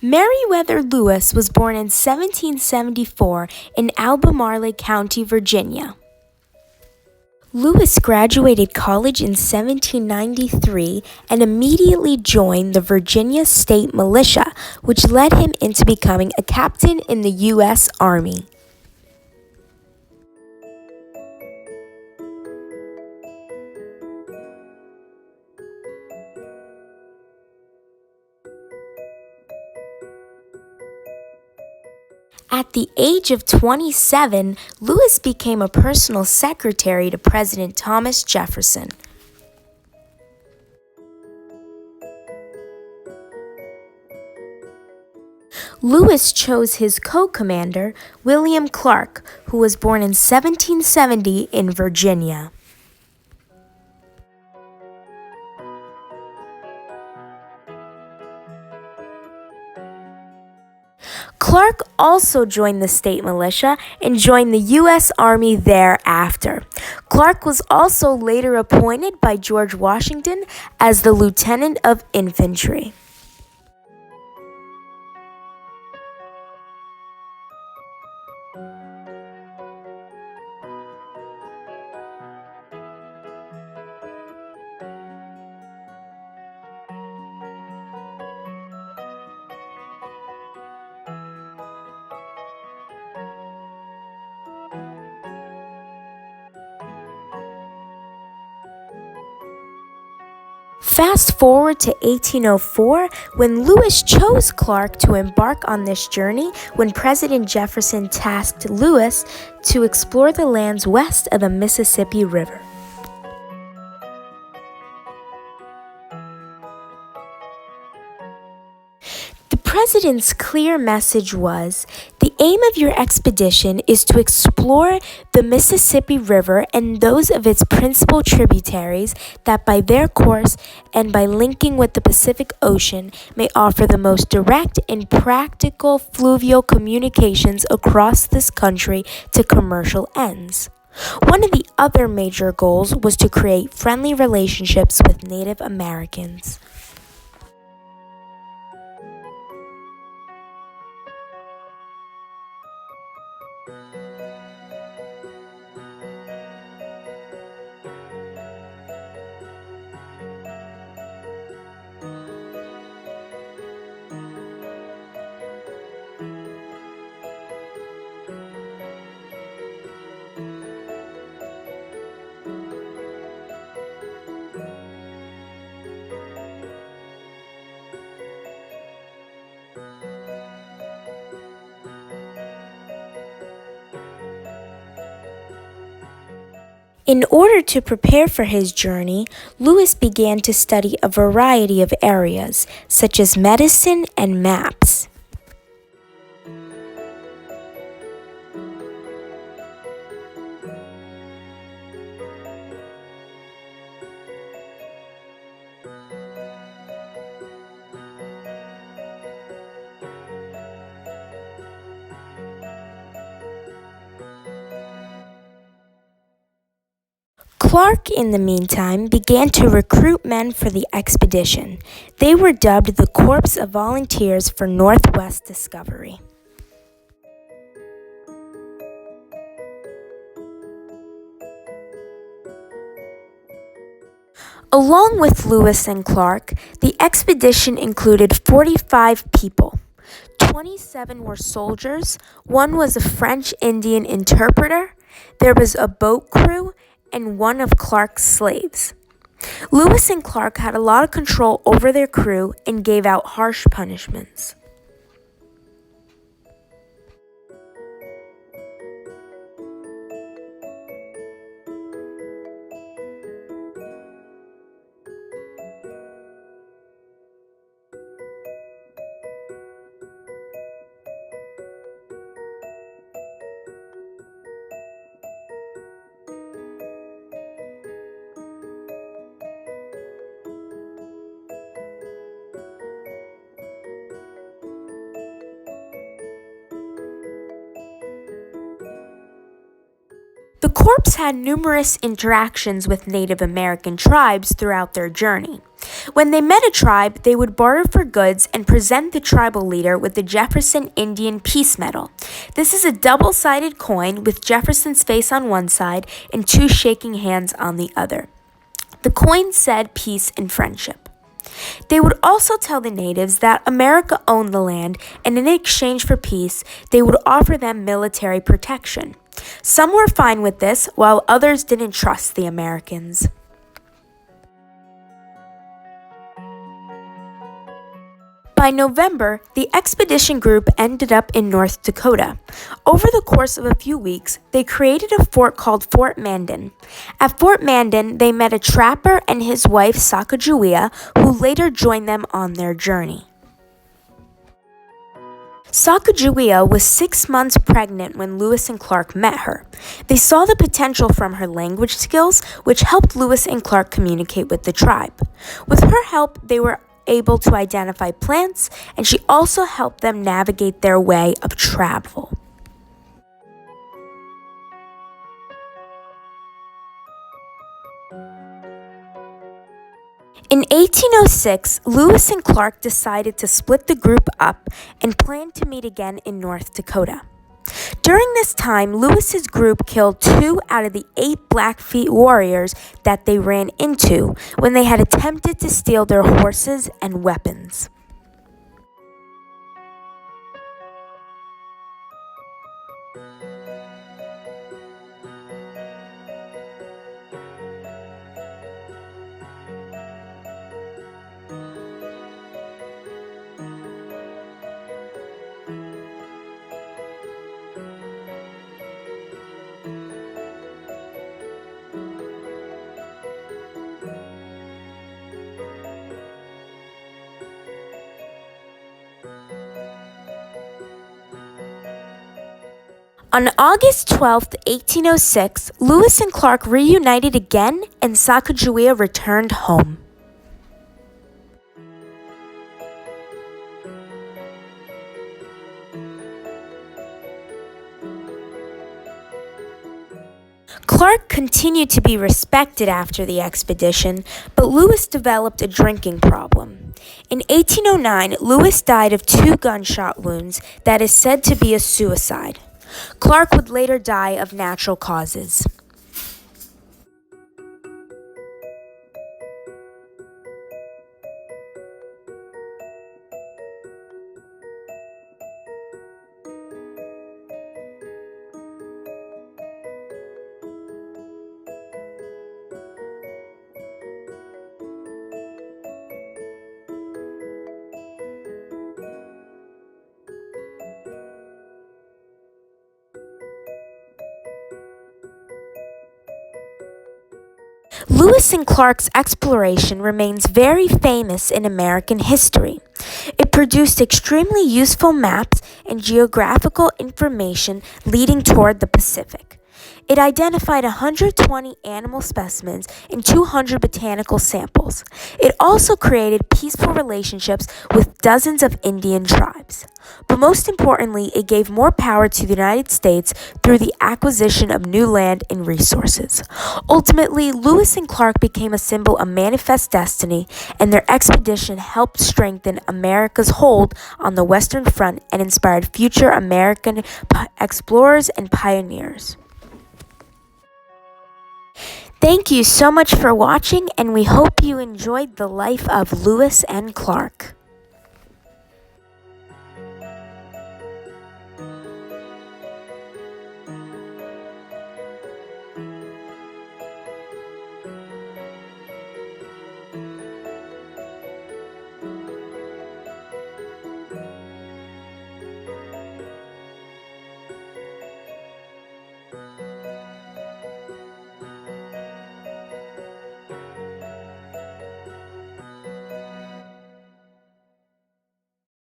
Meriwether Lewis was born in 1774 in Albemarle County, Virginia. Lewis graduated college in 1793 and immediately joined the Virginia State Militia, which led him into becoming a captain in the U.S. Army. At the age of 27, Lewis became a personal secretary to President Thomas Jefferson. Lewis chose his co-commander, William Clark, who was born in 1770 in Virginia. Clark also joined the state militia and joined the U.S. Army thereafter. Clark was also later appointed by George Washington as the Lieutenant of Infantry. Fast forward to 1804, when Lewis chose Clark to embark on this journey when President Jefferson tasked Lewis to explore the lands west of the Mississippi River. The president's clear message was, the aim of your expedition is to explore the Mississippi River and those of its principal tributaries that by their course and by linking with the Pacific Ocean may offer the most direct and practical fluvial communications across this country to commercial ends. One of the other major goals was to create friendly relationships with Native Americans. In order to prepare for his journey, Lewis began to study a variety of areas, such as medicine and maps. Clark, in the meantime, began to recruit men for the expedition. They were dubbed the Corps of Volunteers for Northwest Discovery. Along with Lewis and Clark, the expedition included 45 people. 27 were soldiers, one was a French Indian interpreter, there was a boat crew, and one of Clark's slaves. Lewis and Clark had a lot of control over their crew and gave out harsh punishments. corps had numerous interactions with Native American tribes throughout their journey. When they met a tribe, they would barter for goods and present the tribal leader with the Jefferson Indian Peace Medal. This is a double-sided coin with Jefferson's face on one side and two shaking hands on the other. The coin said peace and friendship. They would also tell the natives that America owned the land, and in exchange for peace, they would offer them military protection. Some were fine with this, while others didn't trust the Americans. By November, the expedition group ended up in North Dakota. Over the course of a few weeks, they created a fort called Fort Mandan. At Fort Mandan, they met a trapper and his wife Sacagawea, who later joined them on their journey. Sacagawea was 6 months pregnant when Lewis and Clark met her. They saw the potential from her language skills, which helped Lewis and Clark communicate with the tribe. With her help, they were able to identify plants, and she also helped them navigate their way of travel. In 1806, Lewis and Clark decided to split the group up and planned to meet again in North Dakota. During this time, Lewis's group killed 2 out of the 8 Blackfeet warriors that they ran into when they had attempted to steal their horses and weapons. On August 12, 1806, Lewis and Clark reunited again and Sacagawea returned home. Clark continued to be respected after the expedition, but Lewis developed a drinking problem. In 1809, Lewis died of 2 gunshot wounds that is said to be a suicide. Clark would later die of natural causes. Lewis and Clark's exploration remains very famous in American history. It produced extremely useful maps and geographical information leading toward the Pacific. It identified 120 animal specimens and 200 botanical samples. It also created peaceful relationships with dozens of Indian tribes. But most importantly, it gave more power to the United States through the acquisition of new land and resources. Ultimately, Lewis and Clark became a symbol of manifest destiny, and their expedition helped strengthen America's hold on the Western Front and inspired future American explorers and pioneers. Thank you so much for watching, and we hope you enjoyed the life of Lewis and Clark.